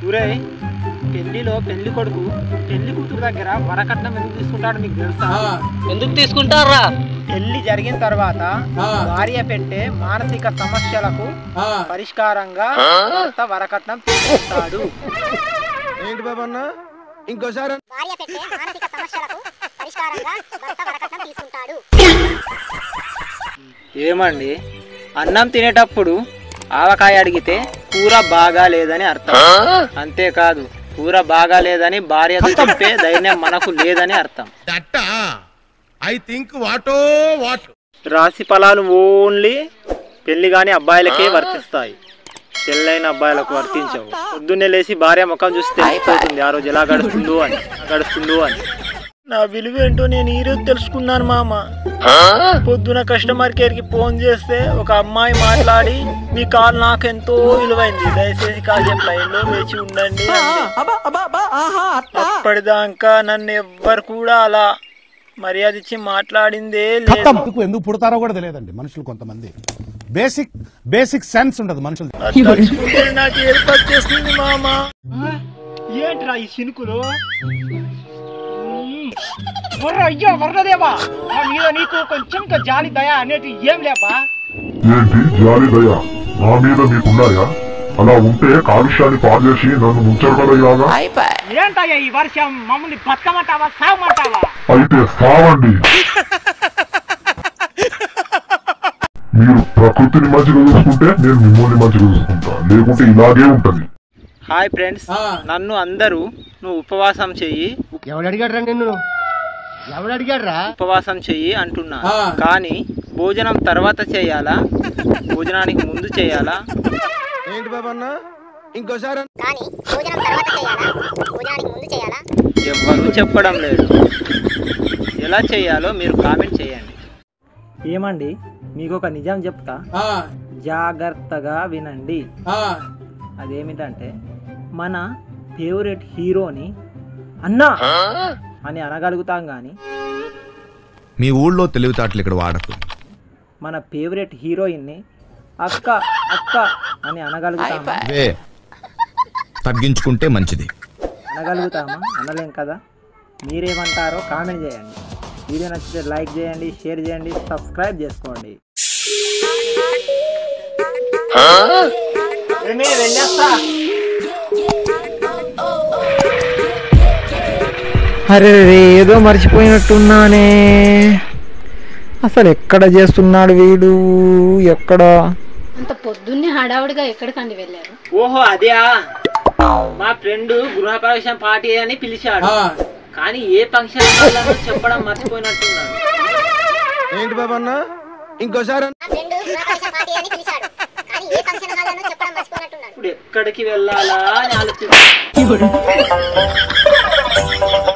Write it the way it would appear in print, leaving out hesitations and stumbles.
ఊరే పెళ్లిలో పెళ్లి కొడుకు పెళ్లి కూతురు దగ్గర వరకట్నం ఎందుకు తీసుకుంటాడు మీకు తెలుసా? ఎందుకు తీసుకుంటారా? పెళ్లి జరిగిన తర్వాత భార్య పెట్టే మానసిక సమస్యలకు పరిష్కారంగా భర్త వరకట్నం తీసుకుంటాడు. ఏంటి బాబన్న ఇంకోసారి? భార్య పెట్టే మానసిక సమస్యలకు పరిష్కారంగా భర్త వరకట్నం తీసుకుంటాడు. ఏమండి, అన్నం తినేటప్పుడు ఆవకాయ అడిగితే కూర బాగా లేదని అర్థం. అంతేకాదు, కూర బాగా లేదని భార్యతో చెప్పే ధైర్యం మనకు లేదని అర్థం. రాశి ఫలాలు ఓన్లీ పెళ్లి కాని అబ్బాయిలకే వర్తిస్తాయి, పెళ్ళైన అబ్బాయిలకు వర్తించవు. పొద్దున్నే లేచి భార్య ముఖం చూసి తెలిసిపోతుంది ఆ రోజు ఎలా గడుస్తుందో అని. నా విలువ ఏంటో నేను ఈరోజు తెలుసుకున్నాను మామ. పొద్దున కస్టమర్ కేర్ కి ఫోన్ చేస్తే ఒక అమ్మాయి మాట్లాడి మీ కాల్ నాకెంతో విలువైంది, దయచేసి కాసేపు లైన్ లో వేచి ఉండండి. అప్పటిదాకా నన్ను ఎవ్వరు కూడా అలా మర్యాద ఇచ్చి మాట్లాడిందే లేదు. ఎందుకు పుడతారో కూడా తెలియదండి మనుషులు, కొంతమంది బేసిక్ సెన్స్ ఉండదు మనుషులు. నాకు ఏర్పాటు చేస్తుంది మామ. ఏంట్రా ఈ సినుకులు? అయ్యో వర్రదేవా, నా మీద నీకు కొంచెం జాలి దయ అనేటి ఏం లేపా? ఏంటి జాలి దయ నా మీద మీకున్నాయా? అలా ఉంటే కాలుష్యాన్ని పాల్చేసి నన్ను ముంచారు కదా. ఏంటయ్యా ఈ వర్షం, మమ్మల్ని బతకమంటావా సాగమంటావా? అయితే సావండి. మీరు ప్రకృతిని మంచిగా చూసుకుంటే నేను మిమ్మల్ని మంచిగా చూసుకుంటా, లేకుంటే ఇలాగే ఉంటది. హాయ్ ఫ్రెండ్స్, నన్ను అందరూ నువ్వు ఉపవాసం చెయ్యి, ఉపవాసం చెయ్యి అంటున్నా. కానీ భోజనం తర్వాత చేయాలా, భోజనానికి ముందు చేయాలా? ఏంటి బాబన్న ఇంకోసారి? కానీ భోజనం తర్వాత చేయాలా, భోజనానికి ముందు చేయాలా? ఎవ్వరూ చెప్పడం లేదు. ఎలా చేయాలో మీరు కామెంట్ చేయండి. ఏమండి, మీకు ఒక నిజం చెప్తా, జాగ్రత్తగా వినండి. అదేమిటంటే, మన ఫేవరెట్ హీరోని అన్నా అని అనగలుగుతాం గాని మీ ఊళ్ళో తెలివితేటలు ఇక్కడ వాడకు. మన ఫేవరెట్ హీరోయిన్ ని అక్క అక్క అని అనగలుగుతామా? తగ్గించుకుంటే మంచిది. అనగలుగుతామా? అనలేం కదా. మీరేమంటారో కామెంట్ చేయండి. వీడియో నచ్చితే లైక్ చేయండి, షేర్ చేయండి, సబ్స్క్రైబ్ చేసుకోండి. అరే ఏదో మర్చిపోయినట్టున్నానే. అసలు ఎక్కడ చేస్తున్నాడు వీడు? ఎక్కడ? అంత పొద్దున్నే హడావుడిగా ఎక్కడికండి వెళ్ళారు? ఓహో అదే, మా ఫ్రెండ్ గృహప్రవేశం పార్టీ అని పిలిచాడు, కానీ ఏ ఫంక్షన్ చెప్పడం మర్చిపోయినట్టున్నాడు. ఏంటి బాబన్న ఇంకోసారి? ఇప్పుడు ఎక్కడికి వెళ్ళాలా అని ఆలోచిస్తున్నాడు.